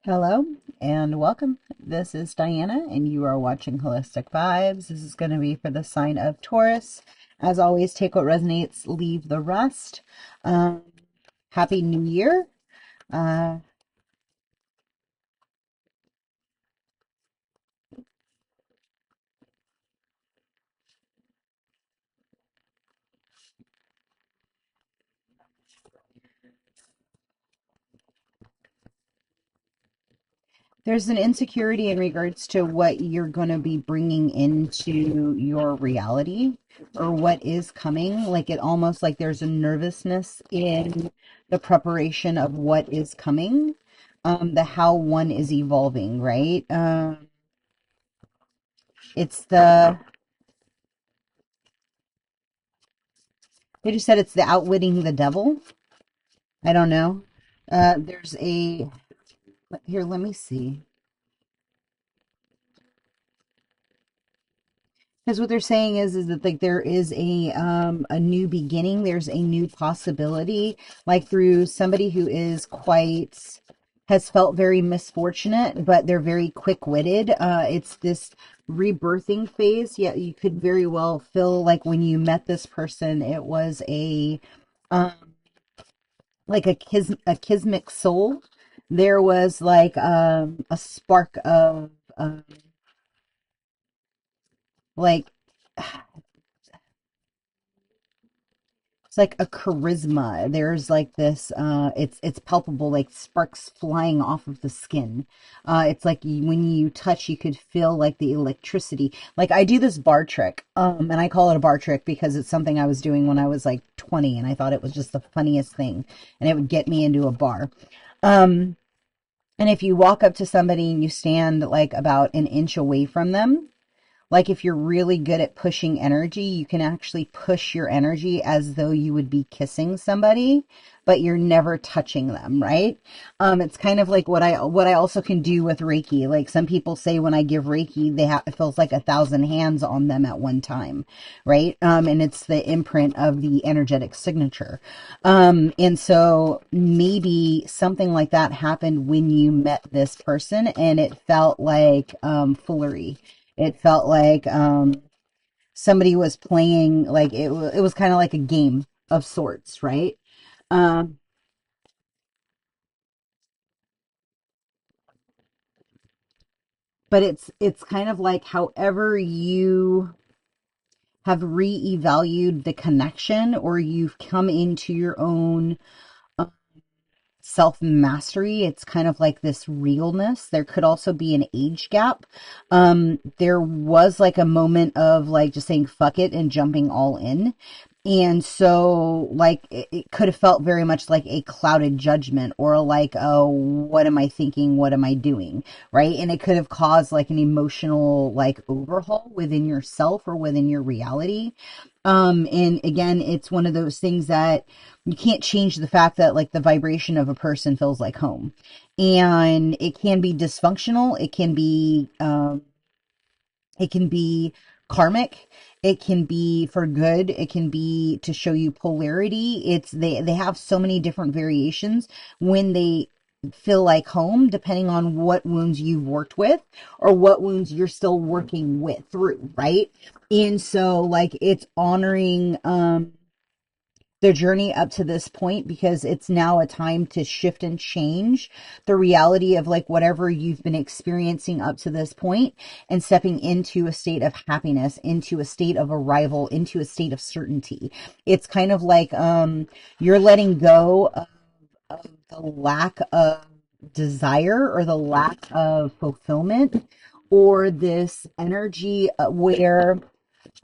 Hello and welcome. This is Diana, and you are watching Holistic Vibes. This is going to be for the sign of Taurus. As always, take what resonates, leave the rest. Um, Happy New Year. Uh, there's an insecurity in regards to what you're going to be bringing into your reality or what is coming. Like it almost like there's a nervousness in the preparation of what is coming, the how one is evolving, right? It's the, they just said it's the outwitting the devil. I don't know. There's a, here, let me see. Because what they're saying is that like there is a new beginning, there's a new possibility, like through somebody who is quite has felt very misfortunate, but they're very quick-witted. It's this rebirthing phase. Yeah, you could very well feel like when you met this person, it was um like a kismic soul. There was like a spark of like it's like a charisma. There's like this it's palpable, like sparks flying off of the skin. It's like when you touch you could feel like the electricity. Like I do this bar trick, and I call it a bar trick because it's something I was doing when I was like 20 and I thought it was just the funniest thing and it would get me into a bar. Um and if you walk up to somebody and you stand like about an inch away from them, like if you're really good at pushing energy, you can actually push your energy as though you would be kissing somebody, but you're never touching them, right? It's kind of like what I also can do with Reiki. Like some people say when I give Reiki, it feels like 1,000 hands on them at one time, right? And it's the imprint of the energetic signature. And so maybe something like that happened when you met this person, and it felt like foolery. It felt like somebody was playing, like it was kind of like a game of sorts, right? Um, but it's kind of like however you have reevaluated the connection or you've come into your own self mastery. It's kind of like this realness. There could also be an age gap. There was like a moment of like just saying fuck it and jumping all in. And so, like, it could have felt very much like a clouded judgment or like, oh, what am I thinking? What am I doing? Right. And it could have caused like an emotional, like, overhaul within yourself or within your reality. And again, it's one of those things that you can't change the fact that like the vibration of a person feels like home. And it can be dysfunctional. It can be karmic. It can be for good. It can be to show you polarity. They have so many different variations when they feel like home, depending on what wounds you've worked with or what wounds you're still working with through, right? And so like it's honoring their journey up to this point because it's now a time to shift and change the reality of like whatever you've been experiencing up to this point and stepping into a state of happiness, into a state of arrival, into a state of certainty. It's kind of like you're letting go of the lack of desire or the lack of fulfillment or this energy where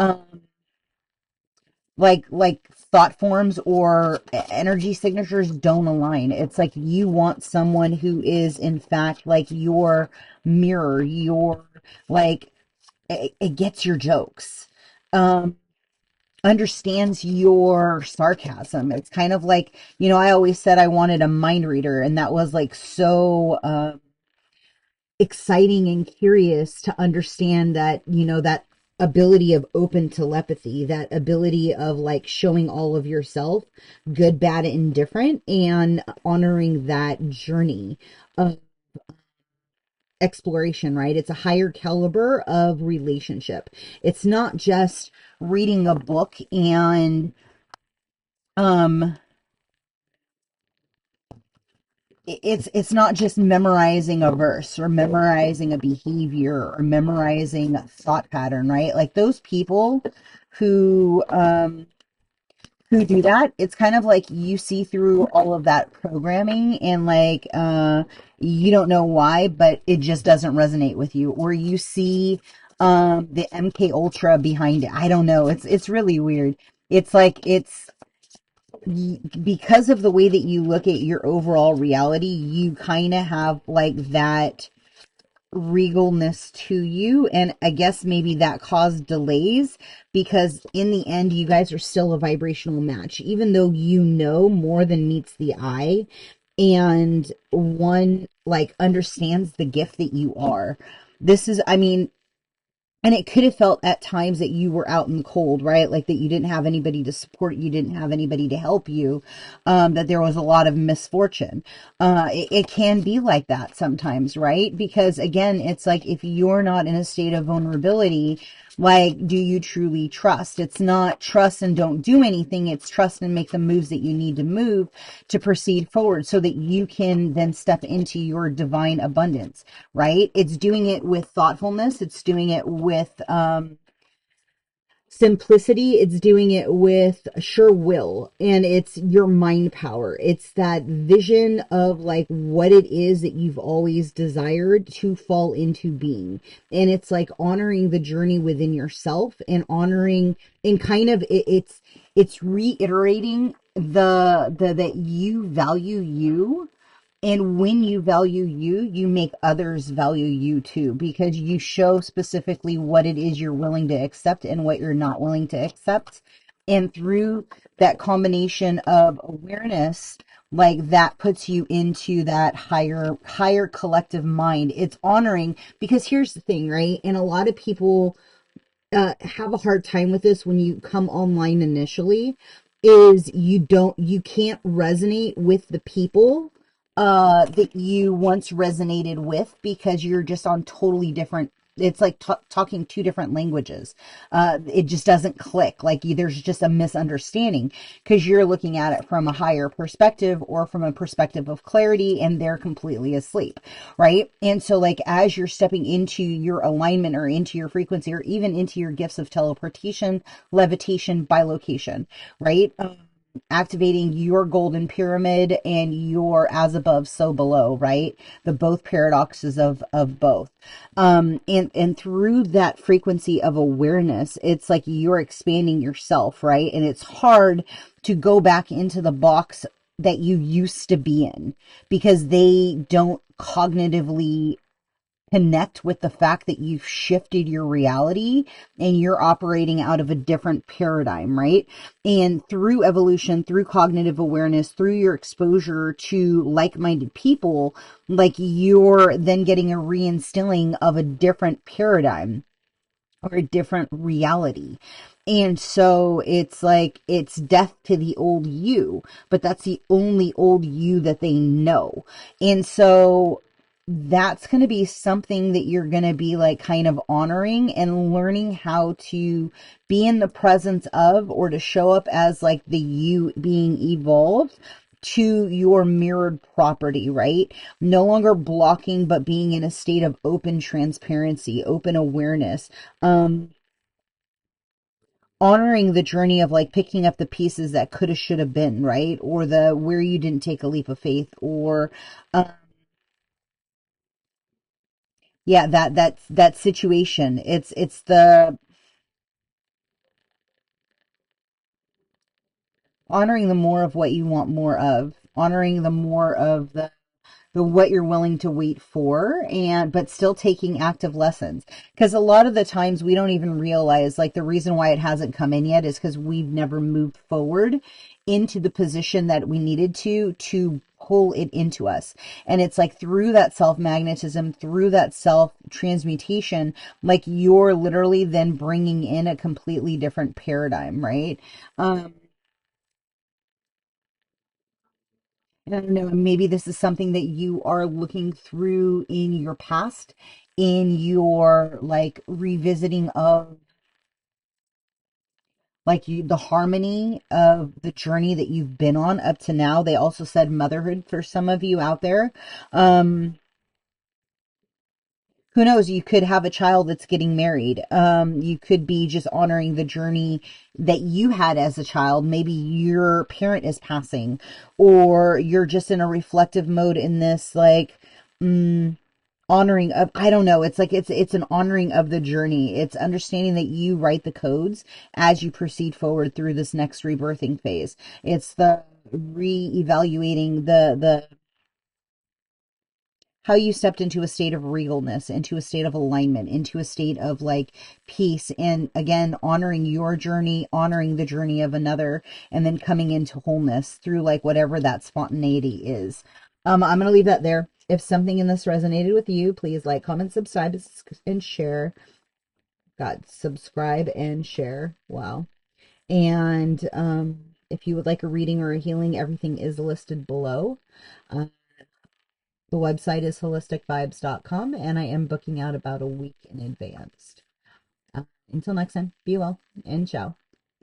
um like thought forms or energy signatures don't align. It's like you want someone who is in fact like your mirror, your like it gets your jokes. Um Understands your sarcasm. It's kind of like, I always said I wanted a mind reader, and that was like so exciting and curious to understand that, that ability of open telepathy, that ability of like showing all of yourself, good, bad, indifferent, and honoring that journey of exploration, right? It's a higher caliber of relationship. It's not just reading a book and um it's not just memorizing a verse or memorizing a behavior or memorizing a thought pattern, right? Like those people who who do that, it's kind of like you see through all of that programming and like you don't know why, but it just doesn't resonate with you. Or you see the MK Ultra behind it. I don't know. It's really weird. It's like it's because of the way that you look at your overall reality, you kind of have like that regalness to you, and I guess maybe that caused delays because in the end you guys are still a vibrational match, even though you know more than meets the eye, and one like understands the gift that you are. This is, I mean, and it could have felt at times that you were out in the cold, right? Like that you didn't have anybody to support you, didn't have anybody to help you, that there was a lot of misfortune. It can be like that sometimes, right? Because again, it's like if you're not in a state of vulnerability, like, do you truly trust? It's not trust and don't do anything. It's trust and make the moves that you need to move to proceed forward so that you can then step into your divine abundance, right? It's doing it with thoughtfulness. It's doing it with simplicity. It's doing it with sure will, and it's your mind power. It's that vision of like what it is that you've always desired to fall into being. And it's like honoring the journey within yourself and honoring and kind of it's reiterating the that you value you, and when you value you, you make others value you too, because you show specifically what it is you're willing to accept and what you're not willing to accept. And through that combination of awareness, like that puts you into that higher collective mind. It's honoring, because here's the thing, right? And a lot of people have a hard time with this when you come online initially, is you can't resonate with the people that you once resonated with, because you're just on totally different, it's like talking two different languages. It just doesn't click. Like there's just a misunderstanding because you're looking at it from a higher perspective or from a perspective of clarity, and they're completely asleep, right? And so like as you're stepping into your alignment or into your frequency or even into your gifts of teleportation, levitation, bilocation, right? Activating your golden pyramid and your as above so below, right? The both paradoxes of both, and through that frequency of awareness, it's like you're expanding yourself, right? And it's hard to go back into the box that you used to be in because they don't cognitively connect with the fact that you've shifted your reality and you're operating out of a different paradigm, right? And through evolution, through cognitive awareness, through your exposure to like-minded people, like you're then getting a reinstilling of a different paradigm or a different reality. And so it's like it's death to the old you, but that's the only old you that they know. And so that's going to be something that you're going to be like kind of honoring and learning how to be in the presence of, or to show up as like the you being evolved to your mirrored property, right? No longer blocking, but being in a state of open transparency, open awareness, honoring the journey of like picking up the pieces that could have, should have been, right? Or the where you didn't take a leap of faith, or yeah, that situation. It's the honoring the more of what you want more of, honoring the more of the what you're willing to wait for, and but still taking active lessons, because a lot of the times we don't even realize like the reason why it hasn't come in yet is because we've never moved forward into the position that we needed to pull it into us. And it's like through that self magnetism, through that self transmutation, like you're literally then bringing in a completely different paradigm, right? um I don't know, maybe this is something that you are looking through in your past, in your like revisiting of like the harmony of the journey that you've been on up to now. They also said motherhood for some of you out there. Um, who knows? You could have a child that's getting married. You could be just honoring the journey that you had as a child. Maybe your parent is passing, or you're just in a reflective mode in this, like, honoring of, I don't know, it's like it's an honoring of the journey. It's understanding that you write the codes as you proceed forward through this next rebirthing phase. It's the re-evaluating the how you stepped into a state of regalness, into a state of alignment, into a state of like peace, and again honoring your journey, honoring the journey of another, and then coming into wholeness through like whatever that spontaneity is. I'm gonna leave that there. If something in this resonated with you, please like, comment, subscribe, and share. God, subscribe and share. Wow. And if you would like a reading or a healing, everything is listed below. Uh, the website is HolisticVibes.com, and I am booking out about a week in advance. Until next time, be well and ciao.